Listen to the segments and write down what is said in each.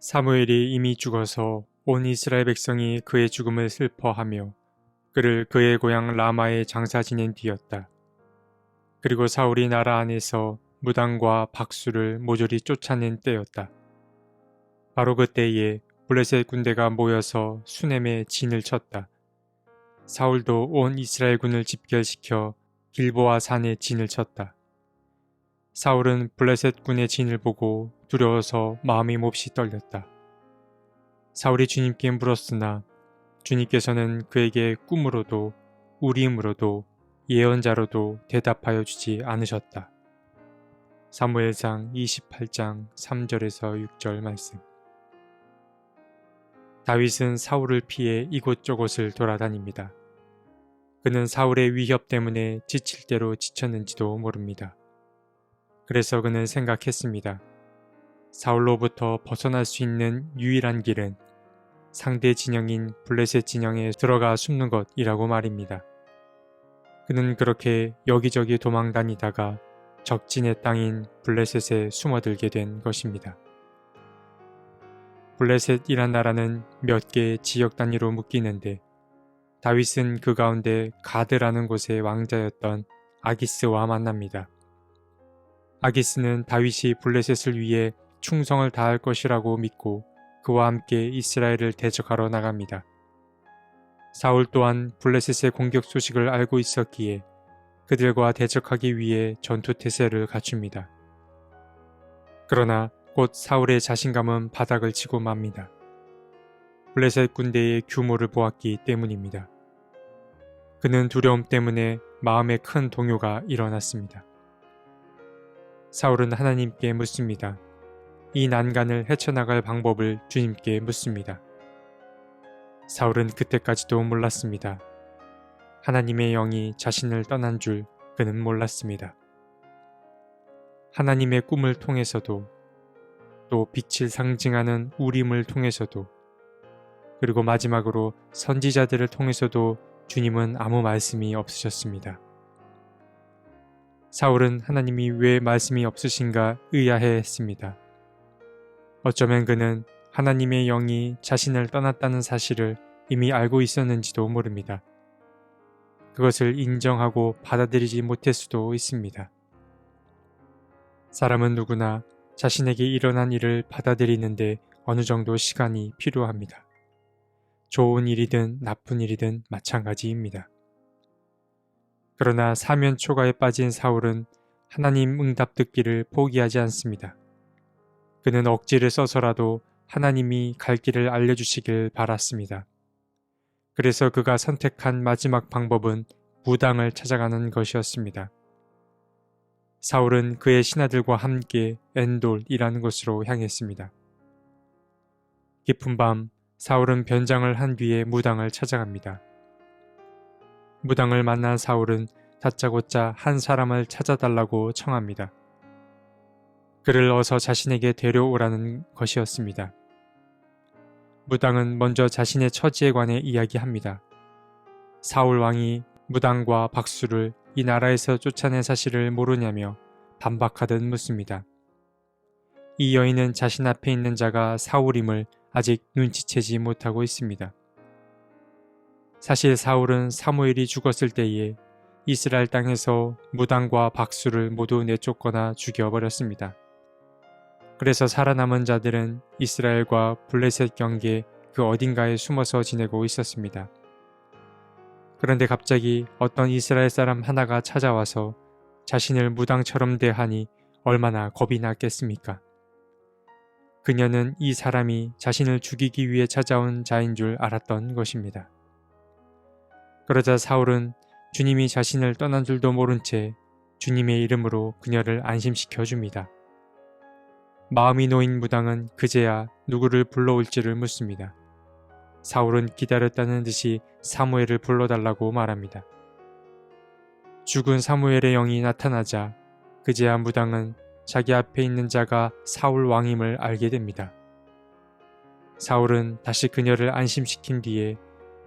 사무엘이 이미 죽어서 온 이스라엘 백성이 그의 죽음을 슬퍼하며 그를 그의 고향 라마에 장사 지낸 뒤였다. 그리고 사울이 나라 안에서 무당과 박수를 모조리 쫓아낸 때였다. 바로 그때에 블레셋 군대가 모여서 수넴에 진을 쳤다. 사울도 온 이스라엘 군을 집결시켜 길보아 산에 진을 쳤다. 사울은 블레셋 군의 진을 보고 두려워서 마음이 몹시 떨렸다. 사울이 주님께 물었으나 주님께서는 그에게 꿈으로도 우림으로도 예언자로도 대답하여 주지 않으셨다. 사무엘상 28장 3절에서 6절 말씀. 다윗은 사울을 피해 이곳저곳을 돌아다닙니다. 그는 사울의 위협 때문에 지칠 대로 지쳤는지도 모릅니다. 그래서 그는 생각했습니다. 사울로부터 벗어날 수 있는 유일한 길은 상대 진영인 블레셋 진영에 들어가 숨는 것이라고 말입니다. 그는 그렇게 여기저기 도망다니다가 적진의 땅인 블레셋에 숨어들게 된 것입니다. 블레셋이란 나라는 몇 개의 지역 단위로 묶이는데 다윗은 그 가운데 가드라는 곳의 왕자였던 아기스와 만납니다. 아기스는 다윗이 블레셋을 위해 충성을 다할 것이라고 믿고 그와 함께 이스라엘을 대적하러 나갑니다. 사울 또한 블레셋의 공격 소식을 알고 있었기에 그들과 대적하기 위해 전투태세를 갖춥니다. 그러나 곧 사울의 자신감은 바닥을 치고 맙니다. 블레셋 군대의 규모를 보았기 때문입니다. 그는 두려움 때문에 마음에 큰 동요가 일어났습니다. 사울은 하나님께 묻습니다. 이 난간을 헤쳐나갈 방법을 주님께 묻습니다. 사울은 그때까지도 몰랐습니다. 하나님의 영이 자신을 떠난 줄 그는 몰랐습니다. 하나님의 꿈을 통해서도 또 빛을 상징하는 우림을 통해서도 그리고 마지막으로 선지자들을 통해서도 주님은 아무 말씀이 없으셨습니다. 사울은 하나님이 왜 말씀이 없으신가 의아해했습니다. 어쩌면 그는 하나님의 영이 자신을 떠났다는 사실을 이미 알고 있었는지도 모릅니다. 그것을 인정하고 받아들이지 못할 수도 있습니다. 사람은 누구나 자신에게 일어난 일을 받아들이는데 어느 정도 시간이 필요합니다. 좋은 일이든 나쁜 일이든 마찬가지입니다. 그러나 사면 초가에 빠진 사울은 하나님 응답 듣기를 포기하지 않습니다. 그는 억지를 써서라도 하나님이 갈 길을 알려주시길 바랐습니다. 그래서 그가 선택한 마지막 방법은 무당을 찾아가는 것이었습니다. 사울은 그의 신하들과 함께 엔돌이라는 곳으로 향했습니다. 깊은 밤 사울은 변장을 한 뒤에 무당을 찾아갑니다. 무당을 만난 사울은 다짜고짜 한 사람을 찾아달라고 청합니다. 그를 어서 자신에게 데려오라는 것이었습니다. 무당은 먼저 자신의 처지에 관해 이야기합니다. 사울 왕이 무당과 박수를 이 나라에서 쫓아낸 사실을 모르냐며 반박하듯 묻습니다. 이 여인은 자신 앞에 있는 자가 사울임을 아직 눈치채지 못하고 있습니다. 사실 사울은 사무엘이 죽었을 때에 이스라엘 땅에서 무당과 박수를 모두 내쫓거나 죽여버렸습니다. 그래서 살아남은 자들은 이스라엘과 블레셋 경계 그 어딘가에 숨어서 지내고 있었습니다. 그런데 갑자기 어떤 이스라엘 사람 하나가 찾아와서 자신을 무당처럼 대하니 얼마나 겁이 났겠습니까? 그녀는 이 사람이 자신을 죽이기 위해 찾아온 자인 줄 알았던 것입니다. 그러자 사울은 주님이 자신을 떠난 줄도 모른 채 주님의 이름으로 그녀를 안심시켜 줍니다. 마음이 놓인 무당은 그제야 누구를 불러올지를 묻습니다. 사울은 기다렸다는 듯이 사무엘을 불러달라고 말합니다. 죽은 사무엘의 영이 나타나자 그제야 무당은 자기 앞에 있는 자가 사울 왕임을 알게 됩니다. 사울은 다시 그녀를 안심시킨 뒤에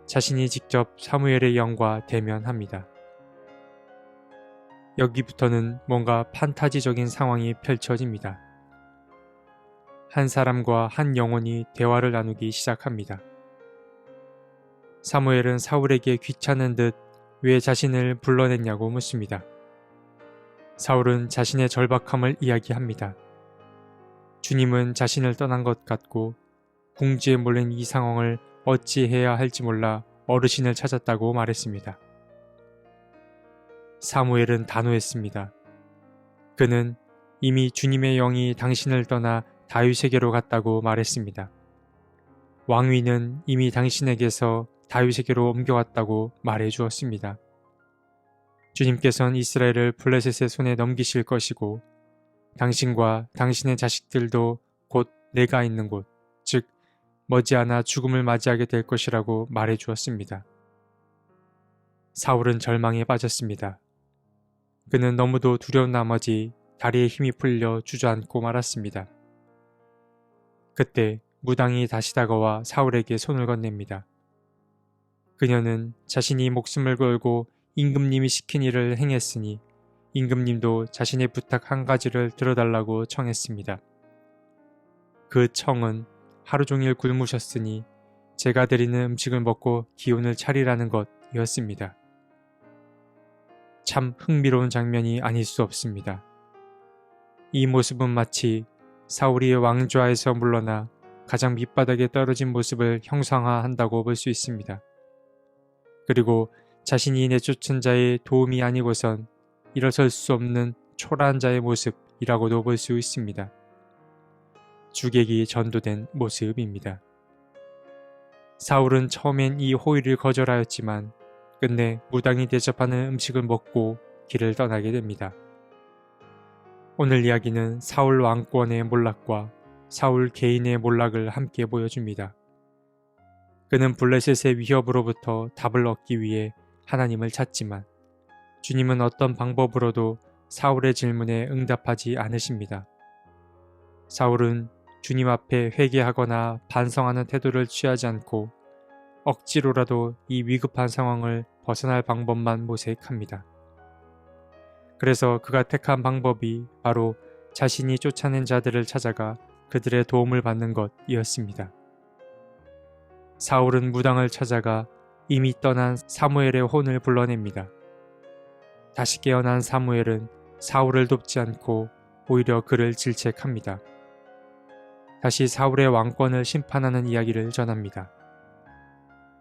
자신이 직접 사무엘의 영과 대면합니다. 여기부터는 뭔가 판타지적인 상황이 펼쳐집니다. 한 사람과 한 영혼이 대화를 나누기 시작합니다. 사무엘은 사울에게 귀찮은 듯 왜 자신을 불러냈냐고 묻습니다. 사울은 자신의 절박함을 이야기합니다. 주님은 자신을 떠난 것 같고 궁지에 몰린 이 상황을 어찌해야 할지 몰라 어르신을 찾았다고 말했습니다. 사무엘은 단호했습니다. 그는 이미 주님의 영이 당신을 떠나 다윗에게로 갔다고 말했습니다. 왕위는 이미 당신에게서 다윗에게로 옮겨왔다고 말해 주었습니다. 주님께서는 이스라엘을 블레셋의 손에 넘기실 것이고 당신과 당신의 자식들도 곧 내가 있는 곳, 즉 머지않아 죽음을 맞이하게 될 것이라고 말해 주었습니다. 사울은 절망에 빠졌습니다. 그는 너무도 두려운 나머지 다리에 힘이 풀려 주저앉고 말았습니다. 그때 무당이 다시 다가와 사울에게 손을 건넵니다. 그녀는 자신이 목숨을 걸고 임금님이 시킨 일을 행했으니 임금님도 자신의 부탁 한 가지를 들어달라고 청했습니다. 그 청은 하루 종일 굶으셨으니 제가 드리는 음식을 먹고 기운을 차리라는 것이었습니다. 참 흥미로운 장면이 아닐 수 없습니다. 이 모습은 마치 사울이 왕좌에서 물러나 가장 밑바닥에 떨어진 모습을 형상화한다고 볼 수 있습니다. 그리고 자신이 내쫓은 자의 도움이 아니고선 일어설 수 없는 초라한 자의 모습이라고도 볼 수 있습니다. 주객이 전도된 모습입니다. 사울은 처음엔 이 호의를 거절하였지만 끝내 무당이 대접하는 음식을 먹고 길을 떠나게 됩니다. 오늘 이야기는 사울 왕권의 몰락과 사울 개인의 몰락을 함께 보여줍니다. 그는 블레셋의 위협으로부터 답을 얻기 위해 하나님을 찾지만 주님은 어떤 방법으로도 사울의 질문에 응답하지 않으십니다. 사울은 주님 앞에 회개하거나 반성하는 태도를 취하지 않고 억지로라도 이 위급한 상황을 벗어날 방법만 모색합니다. 그래서 그가 택한 방법이 바로 자신이 쫓아낸 자들을 찾아가 그들의 도움을 받는 것이었습니다. 사울은 무당을 찾아가 이미 떠난 사무엘의 혼을 불러냅니다. 다시 깨어난 사무엘은 사울을 돕지 않고 오히려 그를 질책합니다. 다시 사울의 왕권을 심판하는 이야기를 전합니다.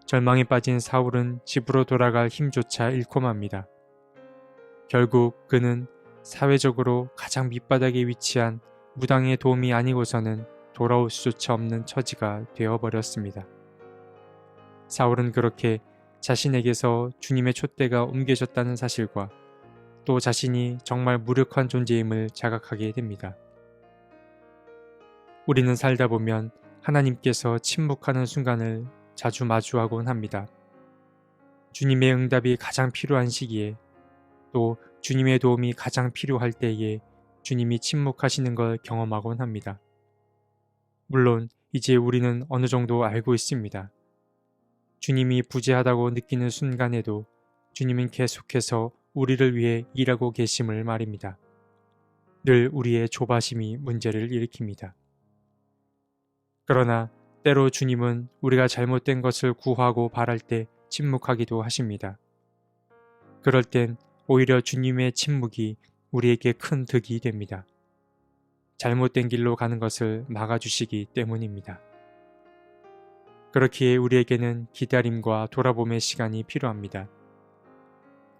절망에 빠진 사울은 집으로 돌아갈 힘조차 잃고 맙니다. 결국 그는 사회적으로 가장 밑바닥에 위치한 무당의 도움이 아니고서는 돌아올 수조차 없는 처지가 되어버렸습니다. 사울은 그렇게 자신에게서 주님의 촛대가 옮겨졌다는 사실과 또 자신이 정말 무력한 존재임을 자각하게 됩니다. 우리는 살다 보면 하나님께서 침묵하는 순간을 자주 마주하곤 합니다. 주님의 응답이 가장 필요한 시기에 또 주님의 도움이 가장 필요할 때에 주님이 침묵하시는 걸 경험하곤 합니다. 물론 이제 우리는 어느 정도 알고 있습니다. 주님이 부재하다고 느끼는 순간에도 주님은 계속해서 우리를 위해 일하고 계심을 말입니다. 늘 우리의 조바심이 문제를 일으킵니다. 그러나 때로 주님은 우리가 잘못된 것을 구하고 바랄 때 침묵하기도 하십니다. 그럴 땐 오히려 주님의 침묵이 우리에게 큰 득이 됩니다. 잘못된 길로 가는 것을 막아주시기 때문입니다. 그렇기에 우리에게는 기다림과 돌아봄의 시간이 필요합니다.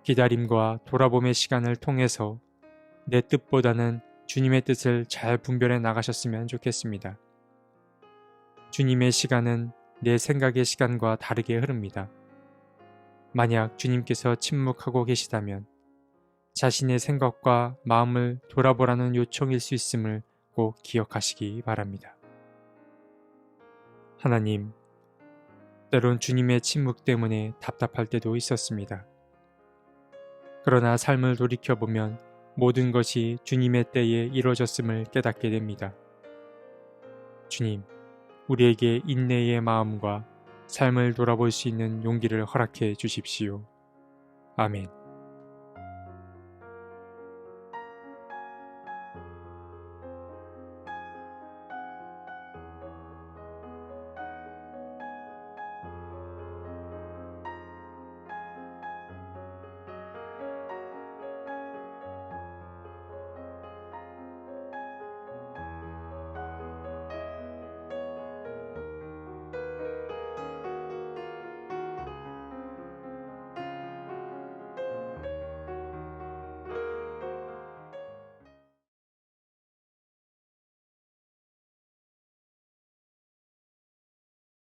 기다림과 돌아봄의 시간을 통해서 내 뜻보다는 주님의 뜻을 잘 분별해 나가셨으면 좋겠습니다. 주님의 시간은 내 생각의 시간과 다르게 흐릅니다. 만약 주님께서 침묵하고 계시다면 자신의 생각과 마음을 돌아보라는 요청일 수 있음을 꼭 기억하시기 바랍니다. 하나님, 때론 주님의 침묵 때문에 답답할 때도 있었습니다. 그러나 삶을 돌이켜보면 모든 것이 주님의 때에 이루어졌음을 깨닫게 됩니다. 주님, 우리에게 인내의 마음과 삶을 돌아볼 수 있는 용기를 허락해 주십시오. 아멘.